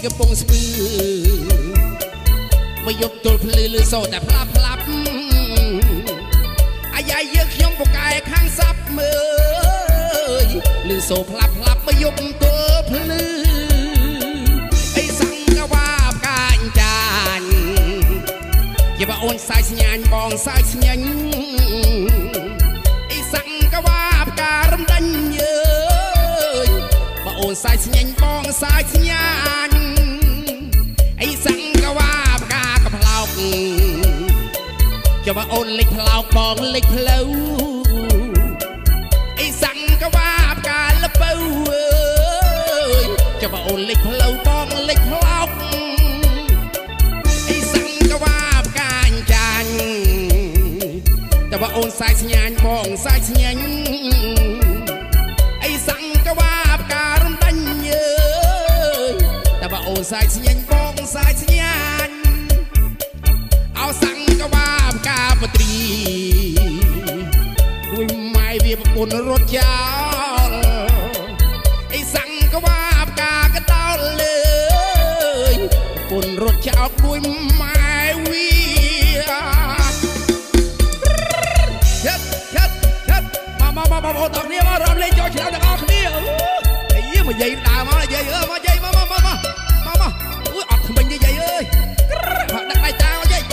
កំពុងស្ពឺមកយកទល់ភ្លឺលឺសូតែផ្លាប់អាយ៉ាយើងខ្ញុំពូកែខាងសាប់មើលលឺសូផ្លាប់មកយកទល់ភ្លឺអីសង្កវាផ្កាញ់ចាញ់ជាបងអូនសាយស្ញាញ់បងសាយស្ញាញ់អីសង្កវាផ្ការំដាញ់យើបងអូនសាយស្ញាញ់បងសាយស្ញាញ់អីសង្កវាផ្កាកផ្លោកជាបងអូនលេចផ្លោកបងលេចផ្លូវអីសង្កវាផ្កាលពៅជាបងអូនលេចផ្លូវបងលេចផ្លោកតែបើអូនសាយស្ញាញ់បងសាយស្ញាញ់អីសង្កវាផ្ការំដាញ់យើតែបើអូនសាយស្ញាញ់បងសាយស្ញាញ់អោសង្កវាផ្កាពត្រីគួយម៉ែវាប្រពន្ធរត់ចោលអីសង្កវាផ្កាកដោលលើប្រពន្ធរត់ចោលគួយម៉ែវាបងប្អូនទាំងគ្នាមករំលែកចូលឆ្នាំទាំងអស់គ្នាអីមកយាយដើរមកយាយមកយាយមកអូយអត់ថ្មិញទេយាយអើយដាក់ដៃតាមកយាយ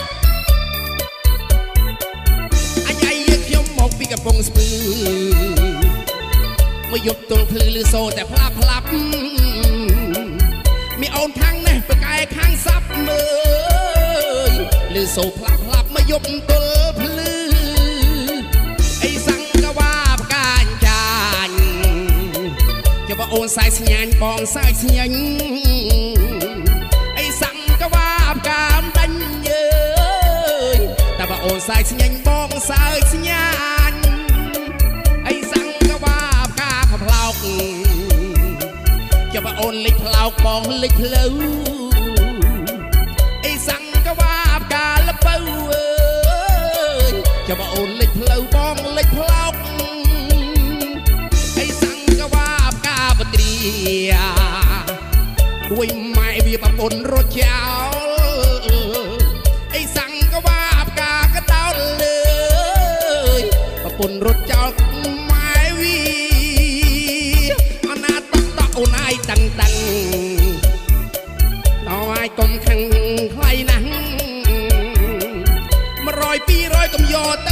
អាយាយខ្ញុំមកពីកំពង់ស្ពឺមកយកទល់ភ្លឺលឺសូតែផ្លាប់មីអូនខាងនេះប្រកែខាងសាប់មើលលឺសូផ្លាប់មកយកទល់ភ្លឺបងអូនសាយស្ញាញ់បងសាយស្ញាញ់អីសង្កវាផ្កាំដាញ់យើតែបងអូនសាយស្ញាញ់បងសាយស្ញាញ់អីសង្កវាផ្កាផ្លោកចាំបងអូនលេចផ្លោកបងលេចផ្លូវអីសង្កវាផ្កាលពៅចាំបងអូនលេចផ្លូវបងលេចផ្លោកគួយម៉ែវាប្រពន្ធរត់ចោលអីសង្កវាផ្កាកដោលលើប្រពន្ធរត់ចោលម៉ែវាអណាតតអូនឯងតាំងដល់ឯងកុំខឹងខ្លៃណាស់100 200កុំយកទៅ